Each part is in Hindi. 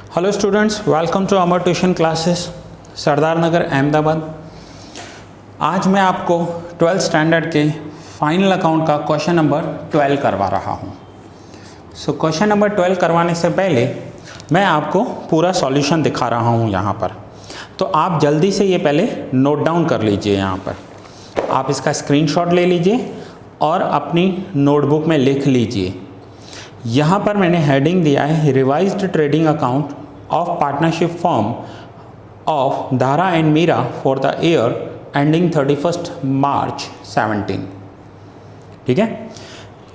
Hello students, welcome to Amar tuition classes Sardar Nagar Ahmedabad. आज मैं आपको 12th स्टैंडर्ड के फाइनल अकाउंट का क्वेश्चन नंबर 12 करवा रहा हूँ। क्वेश्चन नंबर 12 करवाने से पहले मैं आपको पूरा सॉल्यूशन दिखा रहा हूँ यहाँ पर, तो आप जल्दी से ये पहले नोट डाउन कर लीजिए। यहाँ पर आप इसका स्क्रीनशॉट ले लीजिए और अपनी नोटबुक में लिख लीजिए। यहाँ पर मैंने हेडिंग दिया है revised trading account of partnership firm of Dhara and Meera for the year ending 31 March 17। ठीक है,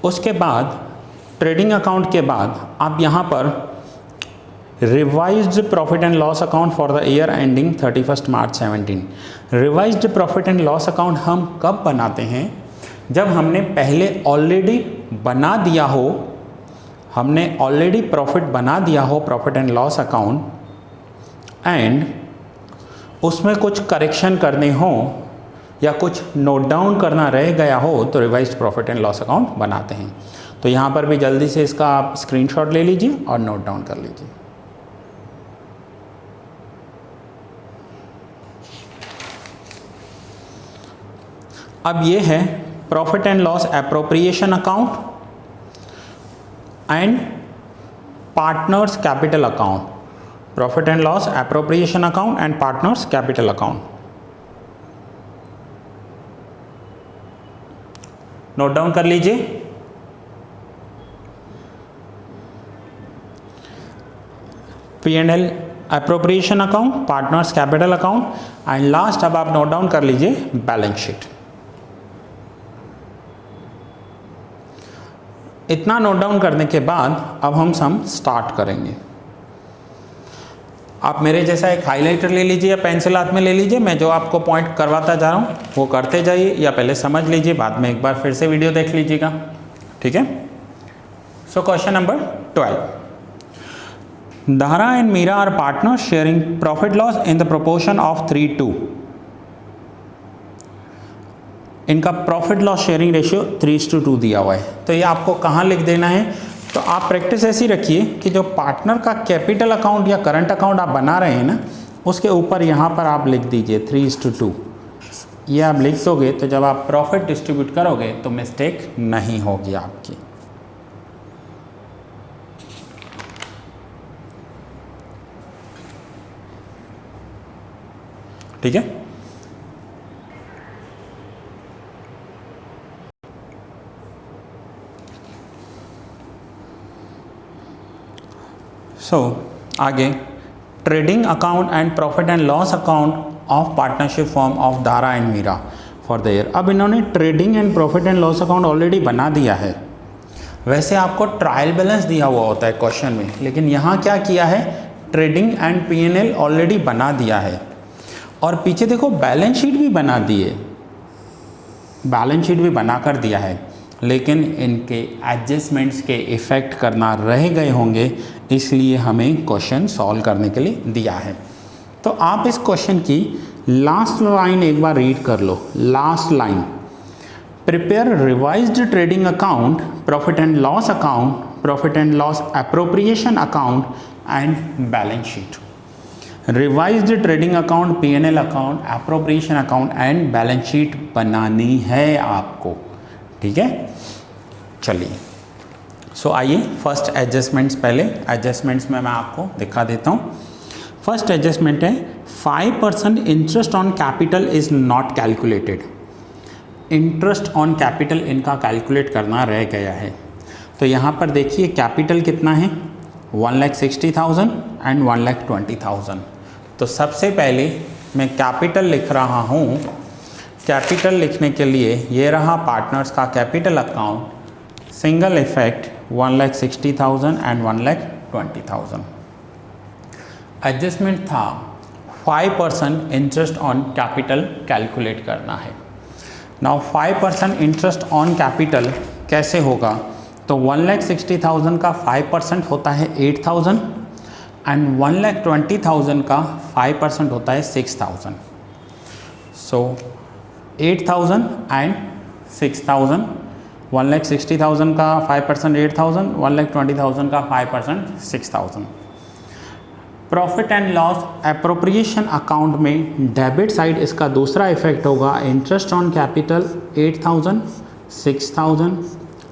उसके बाद ट्रेडिंग अकाउंट के बाद आप यहाँ पर revised profit and loss account for the year ending 31 March 17। Revised profit and loss account हम कब बनाते हैं? जब हमने पहले ऑलरेडी बना दिया हो, हमने ऑलरेडी प्रॉफिट बना दिया हो profit and loss account, and उसमें कुछ करेक्शन करने हो या कुछ नोट डाउन करना रह गया हो तो revised profit and loss account बनाते हैं। तो यहाँ पर भी जल्दी से इसका आप स्क्रीनशॉट ले लीजिए और नोट डाउन कर लीजिए। अब ये है profit and loss appropriation account and partners capital account. Profit and loss appropriation account and partners capital account. Note down कर लीजिए। P&L appropriation account, partners capital account and last अब आप नोट डाउन कर लीजिए बैलेंस शीट। इतना नोट डाउन करने के बाद अब हम सम स्टार्ट करेंगे। आप मेरे जैसा एक हाइलाइटर ले लीजिए या पेंसिल हाथ में ले लीजिए। मैं जो आपको पॉइंट करवाता जा रहा हूँ वो करते जाइए या पहले समझ लीजिए, बाद में एक बार फिर से वीडियो देख लीजिएगा। ठीक है, so question number 12। Dhara and Meera are partner sharing profit loss in the proportion of 3:2। इनका प्रॉफिट लॉस शेयरिंग रेशियो 3:2 दिया हुआ है। तो ये आपको कहाँ लिख देना है? तो आप प्रैक्टिस ऐसी रखिए कि जो पार्टनर का कैपिटल अकाउंट या करंट अकाउंट आप बना रहे हैं ना, उसके ऊपर यहाँ पर आप लिख दीजिए 3:2। ये आप लिख दोगे तो जब आप प्रॉफिट डिस्ट्रीब्यूट करोगे तो मिस्टेक नहीं होगी आपकी। ठीक है, आगे trading account and profit and loss account of partnership firm of Dhara and Meera for the year. अब इन्होंने trading and profit and loss account already बना दिया है। वैसे आपको ट्रायल बैलेंस दिया हुआ होता है क्वेश्चन में, लेकिन यहाँ क्या किया है, ट्रेडिंग एंड P&L ऑलरेडी बना दिया है और पीछे देखो बैलेंस शीट भी बना दिए, बैलेंस शीट भी बना कर दिया है, लेकिन इनके एडजस्टमेंट्स के इफ़ेक्ट करना रह गए होंगे, इसलिए हमें क्वेश्चन सॉल्व करने के लिए दिया है। तो आप इस क्वेश्चन की लास्ट लाइन एक बार रीड कर लो। Last line, prepare revised trading account, profit and loss account, profit and loss appropriation account and balance sheet. Revised trading account, P&L account, appropriation account and balance sheet बनानी है आपको। ठीक है, चलिए आइए फर्स्ट एडजस्टमेंट्स, पहले एडजस्टमेंट्स में मैं आपको दिखा देता हूँ। फर्स्ट एडजस्टमेंट है 5% interest on capital is not calculated. Interest on capital इनका कैलकुलेट करना रह गया है। तो यहाँ पर देखिए कैपिटल कितना है, 1,60,000 एंड 1,20,000। तो सबसे पहले मैं कैपिटल लिख रहा हूँ। कैपिटल लिखने के लिए ये रहा पार्टनर्स का capital account, single effect 1,60,000 and 1,20,000। Adjustment था 5% इंटरेस्ट ऑन कैपिटल कैलकुलेट करना है। नाउ 5% इंटरेस्ट ऑन कैपिटल कैसे होगा? तो 1,60,000 का 5% होता है 8,000 एंड 1,20,000 का 5% होता है 6,000। सो 8,000 एंड 6,000, 1,60,000 का 5% 8,000, 1,20,000 का 5% 6,000। Profit and loss appropriation account में डेबिट साइड इसका दूसरा इफेक्ट होगा interest on capital 8,000, 6,000,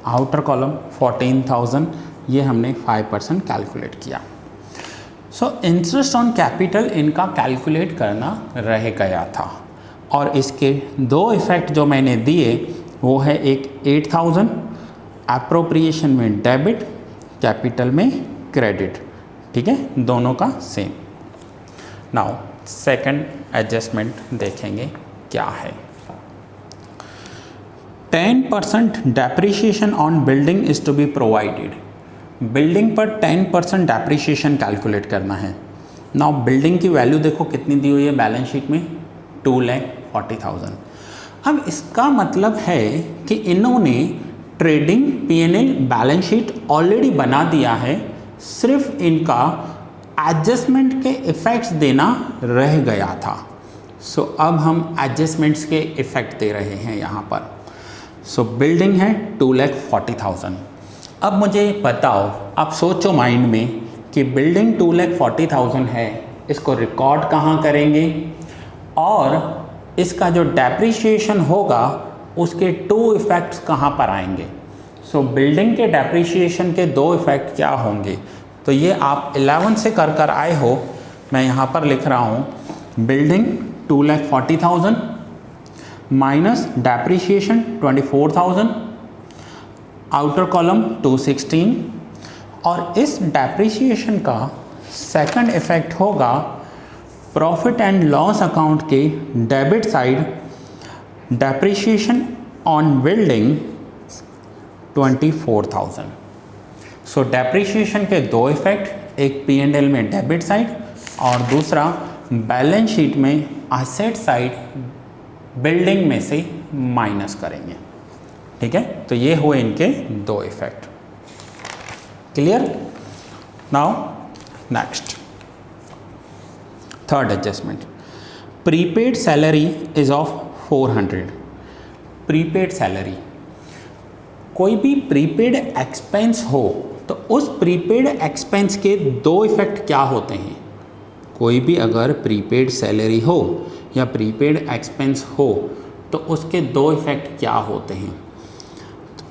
outer column 14,000, ये हमने 5% कैलकुलेट किया। सो इंटरेस्ट ऑन कैपिटल इनका कैलकुलेट करना रह गया था और इसके दो इफ़ेक्ट जो मैंने दिए वो है एक 8,000 अप्रोप्रिएशन में डेबिट, कैपिटल में क्रेडिट, ठीक है, दोनों का सेम। नाउ सेकंड एडजस्टमेंट देखेंगे क्या है। 10% depreciation on building is to be provided. Building पर 10% डेप्रिसिएशन कैलकुलेट करना है। नाउ बिल्डिंग की वैल्यू देखो कितनी दी हुई है बैलेंस शीट में, 2,40,000। अब इसका मतलब है कि इन्होंने trading P&L balance sheet already बना दिया है, सिर्फ इनका एडजस्टमेंट के इफ़ेक्ट्स देना रह गया था। सो अब हम एडजस्टमेंट्स के इफ़ेक्ट दे रहे हैं यहाँ पर। सो बिल्डिंग है 2,40,000। अब मुझे बताओ, आप सोचो माइंड में कि बिल्डिंग 2,40,000 है, इसको रिकॉर्ड कहाँ करेंगे और इसका जो डेप्रिसिएशन होगा उसके 2 इफ़ेक्ट्स कहाँ पर आएंगे। सो बिल्डिंग के डेप्रिसिएशन के 2 इफ़ेक्ट क्या होंगे, तो ये आप 11 से कर आए हो, मैं यहाँ पर लिख रहा हूँ building 2,40,000 minus depreciation 24,000, outer column 216, और इस डेप्रिसिएशन का सेकंड इफेक्ट होगा प्रॉफिट एंड लॉस अकाउंट के debit side, depreciation on building 24,000। So depreciation के 2 इफेक्ट, एक P&L में डेबिट साइड और दूसरा बैलेंस शीट में एसेट साइड बिल्डिंग में से माइनस करेंगे, ठीक है। तो ये हुए इनके 2 effect. Clear? Now next third adjustment, prepaid salary is of 400। Prepaid salary, कोई भी प्रीपेड एक्सपेंस हो तो उस प्रीपेड एक्सपेंस के 2 इफेक्ट क्या होते हैं। कोई भी अगर प्रीपेड सैलरी हो या प्रीपेड एक्सपेंस हो तो उसके 2 इफेक्ट क्या होते हैं।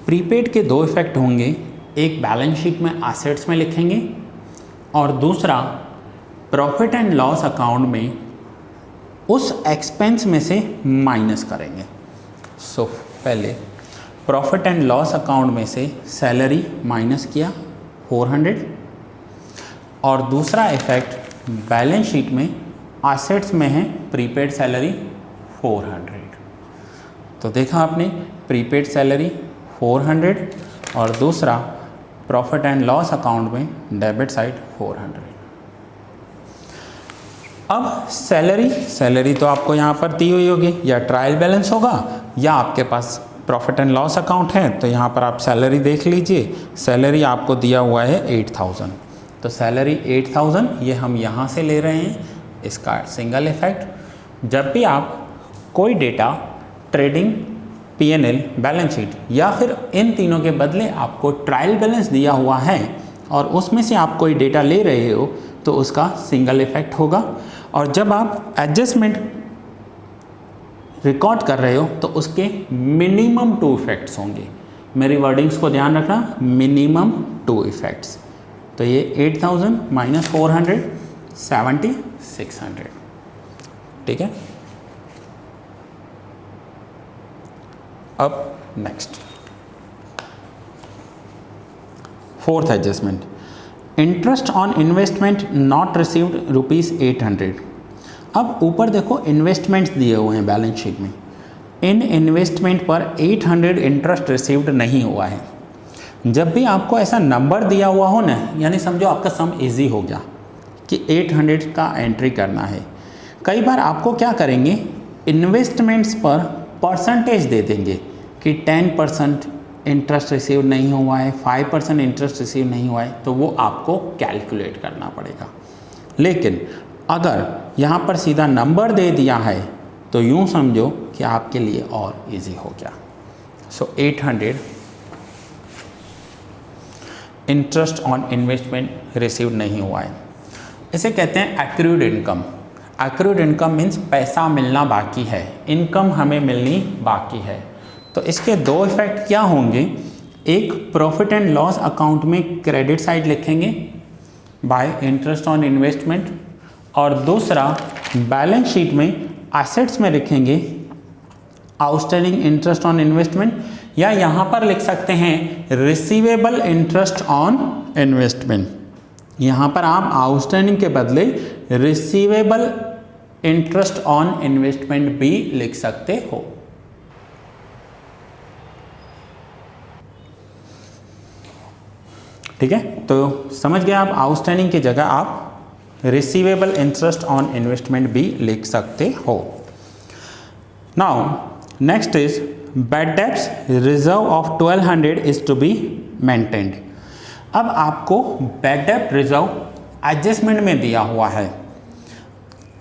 प्रीपेड के 2 इफेक्ट होंगे, एक बैलेंस शीट में एसेट्स में लिखेंगे और दूसरा प्रॉफिट एंड लॉस अकाउंट में उस एक्सपेंस में से माइनस करेंगे। सो पहले प्रॉफिट एंड लॉस अकाउंट में से सैलरी माइनस किया 400 और दूसरा इफेक्ट बैलेंस शीट में एसेट्स में है प्रीपेड सैलरी 400। तो देखा आपने, प्रीपेड सैलरी 400 और दूसरा प्रॉफिट एंड लॉस अकाउंट में डेबिट साइड 400। अब सैलरी तो आपको यहाँ पर दी हुई होगी, या ट्रायल बैलेंस होगा या आपके पास प्रॉफिट एंड लॉस अकाउंट है, तो यहाँ पर आप सैलरी देख लीजिए। सैलरी आपको दिया हुआ है 8,000, तो सैलरी 8,000 ये हम यहाँ से ले रहे हैं, इसका सिंगल इफेक्ट। जब भी आप कोई data trading, P&L, balance sheet या फिर इन तीनों के बदले आपको ट्रायल बैलेंस दिया हुआ है और उसमें से आप कोई डेटा ले रहे हो तो उसका सिंगल इफेक्ट होगा, और जब आप एडजस्टमेंट रिकॉर्ड कर रहे हो तो उसके मिनिमम 2 इफेक्ट्स होंगे। मेरी वर्डिंग्स को ध्यान रखना, मिनिमम 2 इफेक्ट्स। तो ये 8,000 माइनस 400 7,600, ठीक है। अब next fourth adjustment, interest on investment not received ₹800। अब ऊपर देखो इन्वेस्टमेंट्स दिए हुए हैं बैलेंस शीट में, इन इन्वेस्टमेंट पर 800 इंटरेस्ट रिसीव्ड नहीं हुआ है। जब भी आपको ऐसा नंबर दिया हुआ हो ना, यानी समझो आपका सम इजी हो गया कि 800 का एंट्री करना है। कई बार आपको क्या करेंगे, इन्वेस्टमेंट्स पर परसेंटेज दे देंगे कि 10% इंटरेस्ट रिसीव नहीं हुआ है, 5% इंटरेस्ट रिसीव नहीं हुआ है, तो वो आपको कैलकुलेट करना पड़ेगा। लेकिन अगर यहाँ पर सीधा नंबर दे दिया है तो यूँ समझो कि आपके लिए और इजी हो गया। सो 800 इंटरेस्ट ऑन इन्वेस्टमेंट रिसीव नहीं हुआ है। इसे कहते हैं accrued income. Accrued income means पैसा मिलना बाकी है, इनकम हमें मिलनी बाकी है। तो इसके दो इफेक्ट क्या होंगे, एक प्रॉफिट एंड लॉस अकाउंट में क्रेडिट साइड लिखेंगे बाय इंटरेस्ट ऑन इन्वेस्टमेंट, और दूसरा बैलेंस शीट में एसेट्स में लिखेंगे आउटस्टैंडिंग इंटरेस्ट ऑन इन्वेस्टमेंट, या यहाँ पर लिख सकते हैं रिसीवेबल इंटरेस्ट ऑन इन्वेस्टमेंट। यहाँ पर आप आउटस्टैंडिंग के बदले रिसीवेबल इंटरेस्ट ऑन इन्वेस्टमेंट भी लिख सकते हो। ठीक है, तो समझ गए आप, आउटस्टैंडिंग की जगह आप रिसीवेबल इंटरेस्ट ऑन इन्वेस्टमेंट भी लिख सकते हो। Now next is bad debts reserve of 1200 is to be maintained. अब आपको बैड डेब्ट रिजर्व एडजस्टमेंट में दिया हुआ है।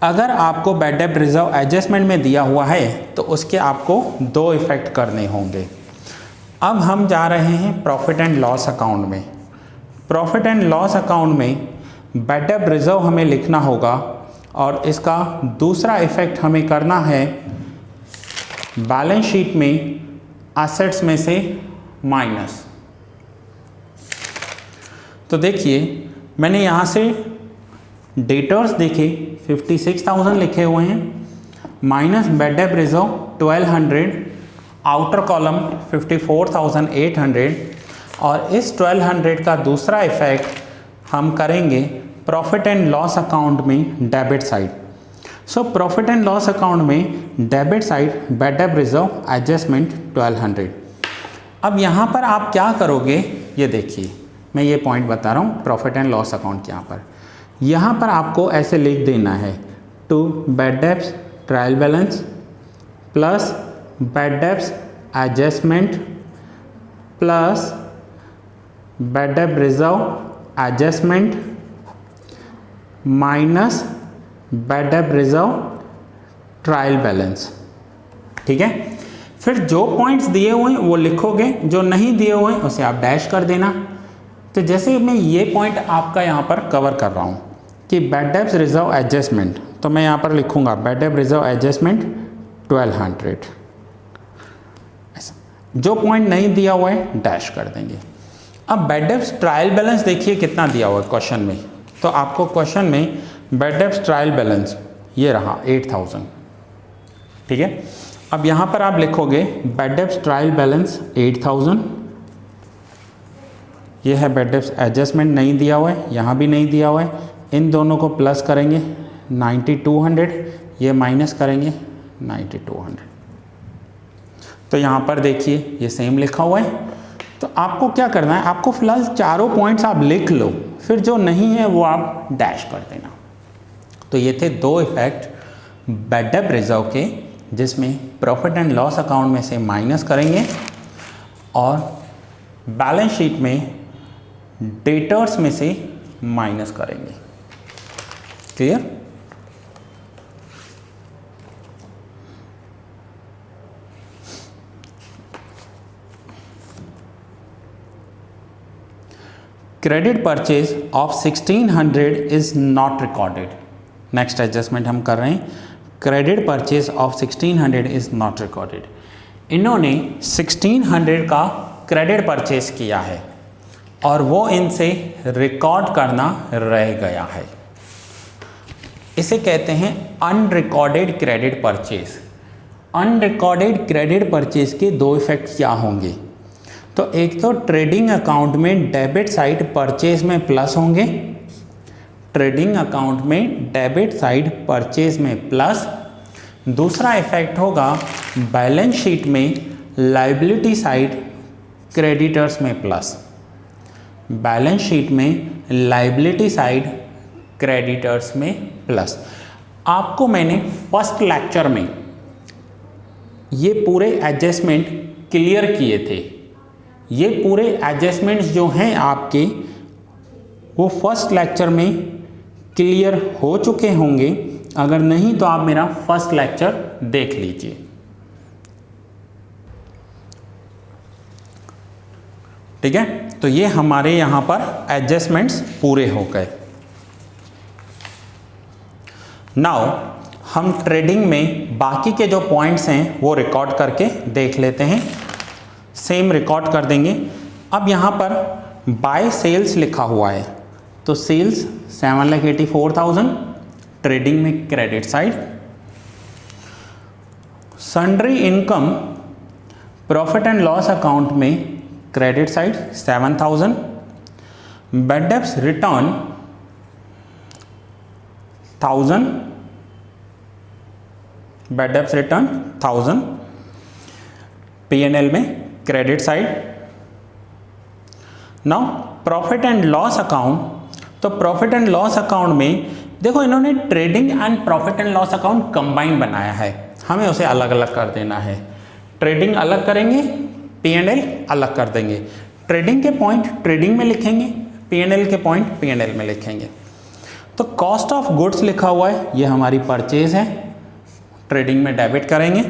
अगर आपको बैड डेब्ट रिजर्व एडजस्टमेंट में दिया हुआ है तो उसके आपको दो इफेक्ट करने होंगे। अब हम जा रहे हैं प्रॉफिट एंड लॉस अकाउंट में। प्रॉफिट एंड लॉस अकाउंट में बैड डेब्ट रिजर्व हमें लिखना होगा, और इसका दूसरा इफेक्ट हमें करना है बैलेंस शीट में एसेट्स में से माइनस। तो देखिए मैंने यहाँ से डेटर्स देखे 56,000 लिखे हुए हैं, माइनस बैड डेब्ट रिजर्व 1200, आउटर कॉलम 54,800, और इस 1200 का दूसरा इफेक्ट हम करेंगे प्रॉफिट एंड लॉस अकाउंट में debit side. So profit and loss account में डेबिट साइड बैड डेब्ट रिजर्व एडजस्टमेंट 1200। अब यहाँ पर आप क्या करोगे, ये देखिए मैं ये पॉइंट बता रहा हूँ प्रॉफिट एंड लॉस अकाउंट के यहाँ पर आपको ऐसे लिख देना है to bad debts trial balance plus bad debts adjustment plus bad डेब्ट रिजर्व एडजस्टमेंट माइनस बैड डेब्ट रिजर्व ट्रायल बैलेंस। ठीक है, फिर जो पॉइंट्स दिए हुए हैं वो लिखोगे, जो नहीं दिए हुए हैं उसे आप डैश कर देना। तो जैसे मैं ये पॉइंट आपका यहाँ पर कवर कर रहा हूँ कि बैड डेब्ट रिजर्व एडजस्टमेंट, तो मैं यहाँ पर लिखूँगा बैड डेब्ट रिजर्व एडजस्टमेंट 1200। ऐसा जो पॉइंट नहीं दिया हुआ है डैश कर देंगे। अब बैड डेब्ट्स ट्रायल बैलेंस देखिए कितना दिया हुआ है क्वेश्चन में, तो आपको क्वेश्चन में बैड डेब्ट्स ट्रायल बैलेंस ये रहा 8000। ठीक है, अब यहाँ पर आप लिखोगे बैड डेब्ट्स ट्रायल बैलेंस 8000, ये है बैड डेब्ट्स एडजस्टमेंट नहीं दिया हुआ है, यहाँ भी नहीं दिया हुआ है, इन दोनों को प्लस करेंगे 9200, ये माइनस करेंगे 9200। तो यहाँ पर देखिए ये सेम लिखा हुआ है। तो आपको क्या करना है, आपको फिलहाल चारों पॉइंट्स आप लिख लो, फिर जो नहीं है वो आप डैश कर देना। तो ये थे दो इफेक्ट बैड डेब्ट रिजर्व के, जिसमें प्रॉफिट एंड लॉस अकाउंट में से माइनस करेंगे और बैलेंस शीट में डेटर्स में से माइनस करेंगे। Clear? Credit purchase of 1600 is not recorded. Next adjustment हम कर रहे हैं, credit purchase of 1600 is not recorded. इन्होंने 1600 का क्रेडिट परचेज किया है और वो इनसे रिकॉर्ड करना रह गया है। इसे कहते हैं unrecorded credit purchase. Unrecorded credit purchase के दो इफेक्ट क्या होंगे, तो एक तो ट्रेडिंग अकाउंट में डेबिट साइड परचेज में प्लस होंगे, ट्रेडिंग अकाउंट में डेबिट साइड परचेज में प्लस। दूसरा इफेक्ट होगा बैलेंस शीट में लायबिलिटी साइड क्रेडिटर्स में प्लस, बैलेंस शीट में लायबिलिटी साइड क्रेडिटर्स में प्लस। आपको मैंने फर्स्ट लेक्चर में ये पूरे एडजस्टमेंट क्लियर किए थे। ये पूरे एडजस्टमेंट्स जो हैं आपके वो फर्स्ट लेक्चर में क्लियर हो चुके होंगे, अगर नहीं तो आप मेरा फर्स्ट लेक्चर देख लीजिए। ठीक है, तो ये हमारे यहाँ पर एडजस्टमेंट्स पूरे हो गए। नाउ हम ट्रेडिंग में बाकी के जो पॉइंट्स हैं वो रिकॉर्ड करके देख लेते हैं। सेम रिकॉर्ड कर देंगे। अब यहाँ पर बाय सेल्स लिखा हुआ है, तो सेल्स 7,84,000 ट्रेडिंग में credit side. Sundry income profit and loss account में credit side 7,000। Bad debts return 1,000, bad debts return 1,000 P&L में credit side. Now profit and loss account, तो प्रॉफिट एंड लॉस अकाउंट में देखो इन्होंने trading and profit and loss account combine बनाया है, हमें उसे अलग अलग कर देना है। ट्रेडिंग अलग करेंगे, P&L अलग कर देंगे। ट्रेडिंग के पॉइंट ट्रेडिंग में लिखेंगे, P&L के पॉइंट P&L में लिखेंगे। तो कॉस्ट ऑफ गुड्स लिखा हुआ है, ये हमारी परचेज है, ट्रेडिंग में डेबिट करेंगे।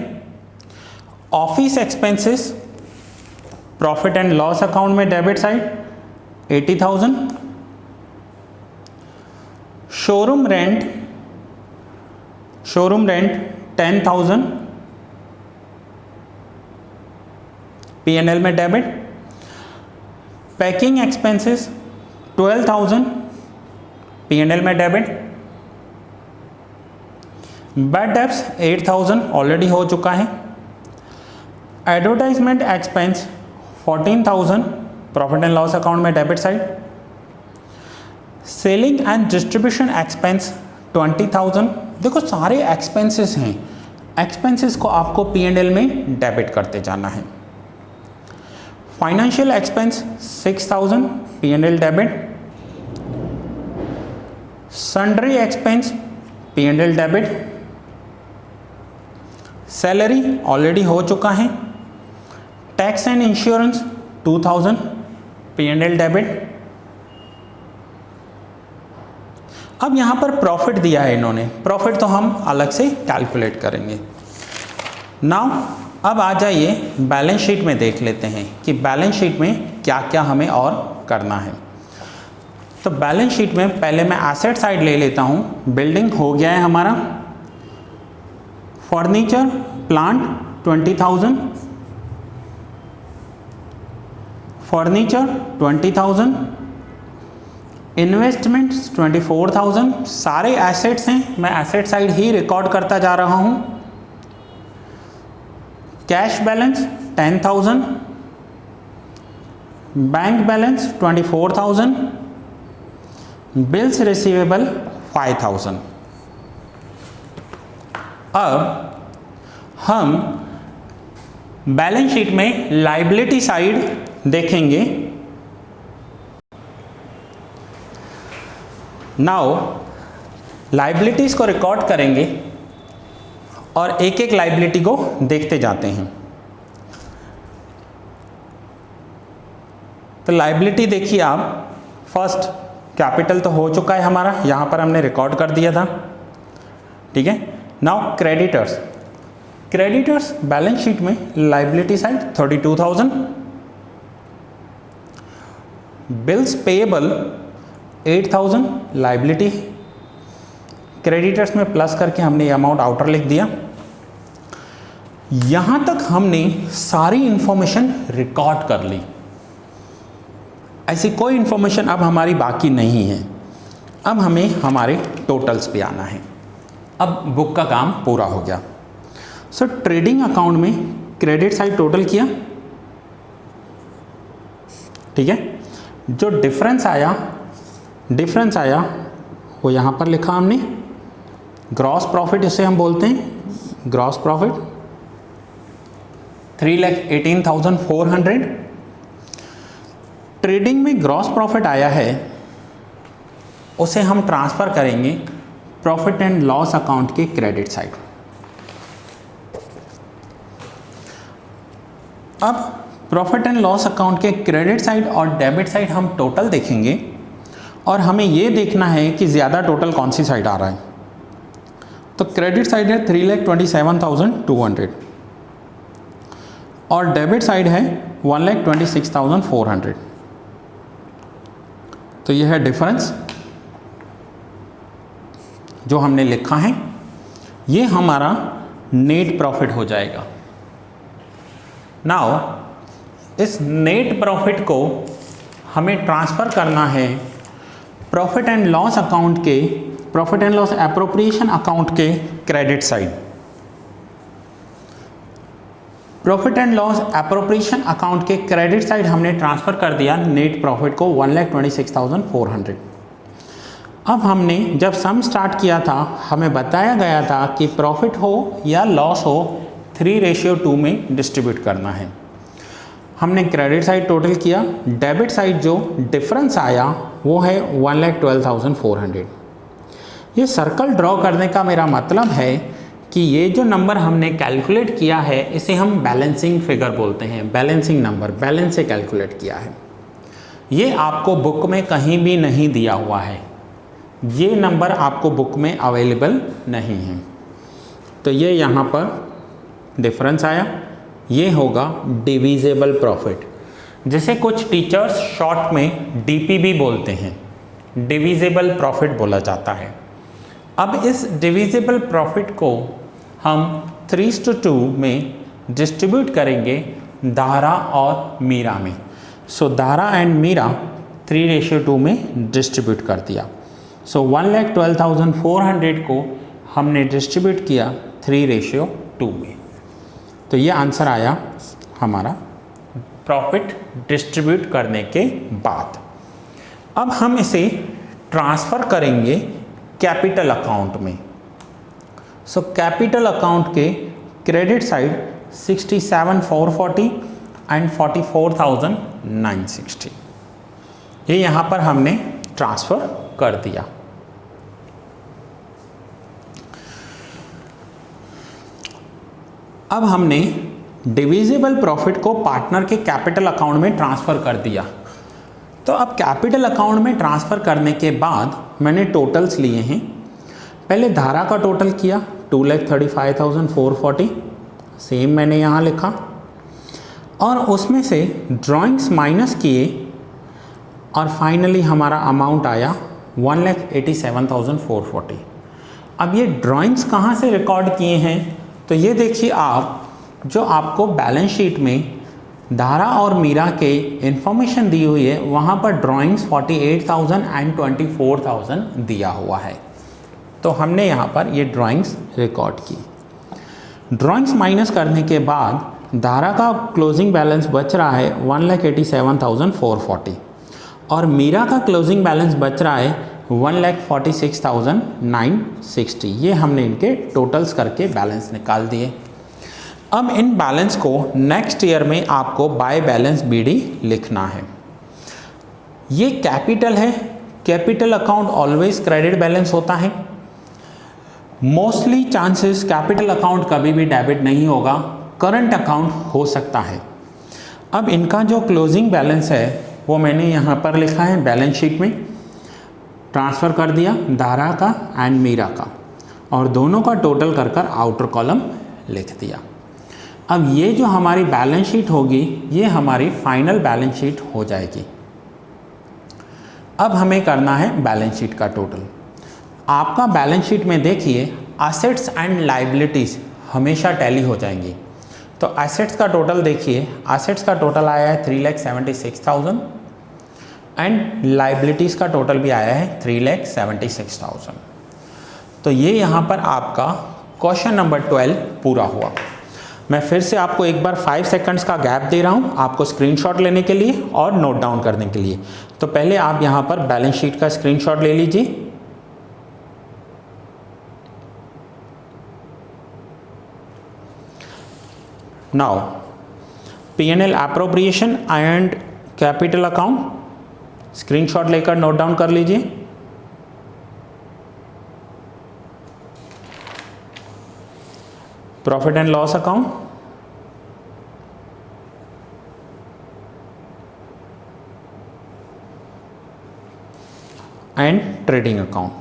Office expenses profit and loss account में debit side 80,000। Showroom rent 10,000 P&L में डेबिट। पैकिंग एक्सपेंसेस 12,000 P&L में डेबिट। बैड डेब्ट्स 8,000 ऑलरेडी हो चुका है। Advertisement expense 14,000 profit and loss account में debit side. Selling and distribution expense 20,000। देखो सारे एक्सपेंसेस हैं, एक्सपेंसेस को आपको P&L में डेबिट करते जाना है। Financial expense 6,000 P&L debit. Sundry expense P&L debit. Salary already हो चुका है। Tax and insurance 2,000 P&L debit. अब यहाँ पर प्रॉफिट दिया है इन्होंने, प्रॉफिट तो हम अलग से कैलकुलेट करेंगे। नाउ अब आ जाइए बैलेंस शीट में देख लेते हैं कि बैलेंस शीट में क्या क्या हमें और करना है। तो बैलेंस शीट में पहले मैं एसेट साइड ले लेता हूँ। बिल्डिंग हो गया है हमारा। Furniture plant 20,000, furniture 20,000, investments 24,000। सारे एसेट्स हैं, मैं एसेट साइड ही रिकॉर्ड करता जा रहा हूँ। Cash balance 10,000, bank balance 24,000, bills receivable 5,000। अब हम बैलेंस शीट में लायबिलिटी साइड देखेंगे। नाउ लायबिलिटीज को रिकॉर्ड करेंगे और एक एक लायबिलिटी को देखते जाते हैं। तो लायबिलिटी देखिए आप, फर्स्ट कैपिटल तो हो चुका है हमारा, यहाँ पर हमने रिकॉर्ड कर दिया था, ठीक है। Now creditors, creditors balance sheet में liability side 32,000। Bills payable 8,000 liability. Creditors में प्लस करके हमने ये अमाउंट आउटर लिख दिया। यहाँ तक हमने सारी इंफॉर्मेशन रिकॉर्ड कर ली, ऐसी कोई इंफॉर्मेशन अब हमारी बाकी नहीं है। अब हमें हमारे टोटल्स पे आना है। अब बुक का काम पूरा हो गया। सो ट्रेडिंग अकाउंट में क्रेडिट साइड टोटल किया, ठीक है। जो डिफरेंस आया वो यहाँ पर लिखा हमने, ग्रॉस प्रॉफिट इसे हम बोलते हैं। Gross profit 3,18,400। ट्रेडिंग में ग्रॉस प्रॉफिट आया है, उसे हम ट्रांसफ़र करेंगे प्रॉफिट एंड लॉस अकाउंट के क्रेडिट साइड। अब प्रॉफिट एंड लॉस अकाउंट के क्रेडिट साइड और डेबिट साइड हम टोटल देखेंगे और हमें ये देखना है कि ज़्यादा टोटल कौन सी साइड आ रहा है। तो क्रेडिट साइड है 3,27,200 और डेबिट साइड है 1,26,400। तो ये है डिफरेंस। जो हमने लिखा है ये हमारा नेट प्रॉफिट हो जाएगा। नाउ इस नेट प्रॉफिट को हमें ट्रांसफ़र करना है प्रॉफिट एंड लॉस अकाउंट के, profit and loss appropriation account के credit side. Profit and loss appropriation account के क्रेडिट साइड हमने ट्रांसफ़र कर दिया नेट प्रॉफिट को 1,26,400। अब हमने जब सम स्टार्ट किया था हमें बताया गया था कि प्रॉफिट हो या लॉस हो 3:2 में डिस्ट्रीब्यूट करना है। हमने क्रेडिट साइड टोटल किया, डेबिट साइड जो डिफरेंस आया वो है 1,12,400। ये सर्कल ड्रॉ करने का मेरा मतलब है कि ये जो नंबर हमने कैलकुलेट किया है इसे हम बैलेंसिंग फिगर बोलते हैं, बैलेंसिंग नंबर, बैलेंस से कैलकुलेट किया है। ये आपको बुक में कहीं भी नहीं दिया हुआ है, ये नंबर आपको बुक में अवेलेबल नहीं है। तो ये यहाँ पर डिफरेंस आया, ये होगा डिविजिबल प्रॉफिट, जिसे कुछ टीचर्स शॉर्ट में डीपीबी बोलते हैं, डिविजिबल प्रॉफिट बोला जाता है। अब इस डिविजिबल प्रॉफिट को हम 3:2 में डिस्ट्रीब्यूट करेंगे दारा और मीरा में। सो दारा एंड मीरा 3:2 में डिस्ट्रीब्यूट कर दिया। सो 1,12,400 को हमने डिस्ट्रीब्यूट किया 3:2 में। तो ये आंसर आया हमारा प्रॉफिट डिस्ट्रीब्यूट करने के बाद। अब हम इसे ट्रांसफ़र करेंगे कैपिटल अकाउंट में। सो कैपिटल अकाउंट के क्रेडिट साइड 67,440 एंड 44,960 ये यहाँ पर हमने ट्रांसफ़र कर दिया। अब हमने डिविजिबल प्रॉफिट को पार्टनर के कैपिटल अकाउंट में ट्रांसफ़र कर दिया। तो अब कैपिटल अकाउंट में ट्रांसफ़र करने के बाद मैंने टोटल्स लिए हैं। पहले धारा का टोटल किया 2,35,440, सेम मैंने यहाँ लिखा, और उसमें से ड्राइंग्स माइनस किए और फाइनली हमारा अमाउंट आया 1,87,440। अब ये ड्राइंग्स कहाँ से रिकॉर्ड किए हैं तो ये देखिए आप, जो आपको बैलेंस शीट में धारा और मीरा के इंफॉर्मेशन दी हुई है वहाँ पर ड्राइंग्स 48,000 एंड 24,000 दिया हुआ है। तो हमने यहाँ पर ये ड्राइंग्स रिकॉर्ड की। ड्राइंग्स माइनस करने के बाद धारा का क्लोजिंग बैलेंस बच रहा है 1,87,440 और मीरा का क्लोजिंग बैलेंस बच रहा है 1,46,960। ये हमने इनके टोटल्स करके बैलेंस निकाल दिए। अब इन बैलेंस को नेक्स्ट ईयर में आपको बाय बैलेंस बीडी लिखना है। ये कैपिटल है, capital account always credit balance होता है। मोस्टली चांसेस कैपिटल अकाउंट कभी भी डेबिट नहीं होगा, करंट अकाउंट हो सकता है। अब इनका जो क्लोजिंग बैलेंस है वो मैंने यहाँ पर लिखा है बैलेंस शीट में, ट्रांसफ़र कर दिया धारा का एंड मीरा का, और दोनों का टोटल कर कर आउटर कॉलम लिख दिया। अब ये जो हमारी बैलेंस शीट होगी ये हमारी फाइनल बैलेंस शीट हो जाएगी। अब हमें करना है बैलेंस शीट का टोटल। आपका बैलेंस शीट में देखिए एसेट्स एंड लाइबिलिटीज़ हमेशा टैली हो जाएंगी। तो एसेट्स का टोटल देखिए, एसेट्स का टोटल आया है 3,76,000 एंड लाइबिलिटीज़ का टोटल भी आया है 3,76,000। तो ये यहाँ पर आपका क्वेश्चन नंबर 12 पूरा हुआ। मैं फिर से आपको एक बार 5 सेकंड्स का गैप दे रहा हूँ आपको स्क्रीनशॉट लेने के लिए और नोट डाउन करने के लिए। तो पहले आप यहाँ पर बैलेंस शीट का स्क्रीनशॉट ले लीजिए। Now P&L appropriation and capital account, screenshot लेकर नोट डाउन कर लीजिए। Profit and loss account, and trading account.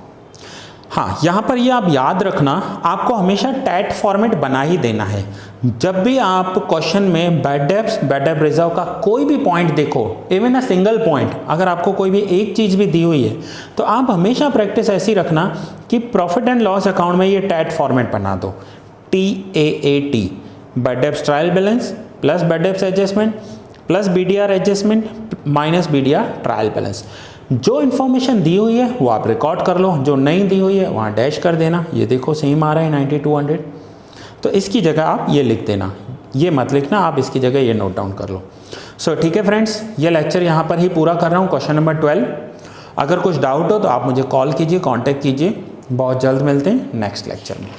हाँ, यहाँ पर ये आप याद रखना, आपको हमेशा टैट फॉर्मेट बना ही देना है। जब भी आप क्वेश्चन में बैड डेब्ट रिजर्व का कोई भी पॉइंट देखो, इवन अ सिंगल पॉइंट, अगर आपको कोई भी एक चीज़ भी दी हुई है तो आप हमेशा प्रैक्टिस ऐसी रखना कि प्रॉफिट एंड लॉस अकाउंट में ये टैट फॉर्मेट बना दो, TAAT, बैड डेब्ट ट्रायल बैलेंस प्लस बैड डेब्ट adjustment plus BDR adjustment minus BDR trial balance. जो इन्फॉर्मेशन दी हुई है वो आप रिकॉर्ड कर लो, जो नहीं दी हुई है वहाँ डैश कर देना। ये देखो सेम आ रहा है 9200, तो इसकी जगह आप ये लिख देना, ये मत लिखना, आप इसकी जगह ये नोट डाउन कर लो। सो ठीक है फ्रेंड्स, ये लेक्चर यहाँ पर ही पूरा कर रहा हूँ, क्वेश्चन नंबर 12। अगर कुछ डाउट हो तो आप मुझे कॉल कीजिए, कॉन्टैक्ट कीजिए। बहुत जल्द मिलते हैं नेक्स्ट लेक्चर में।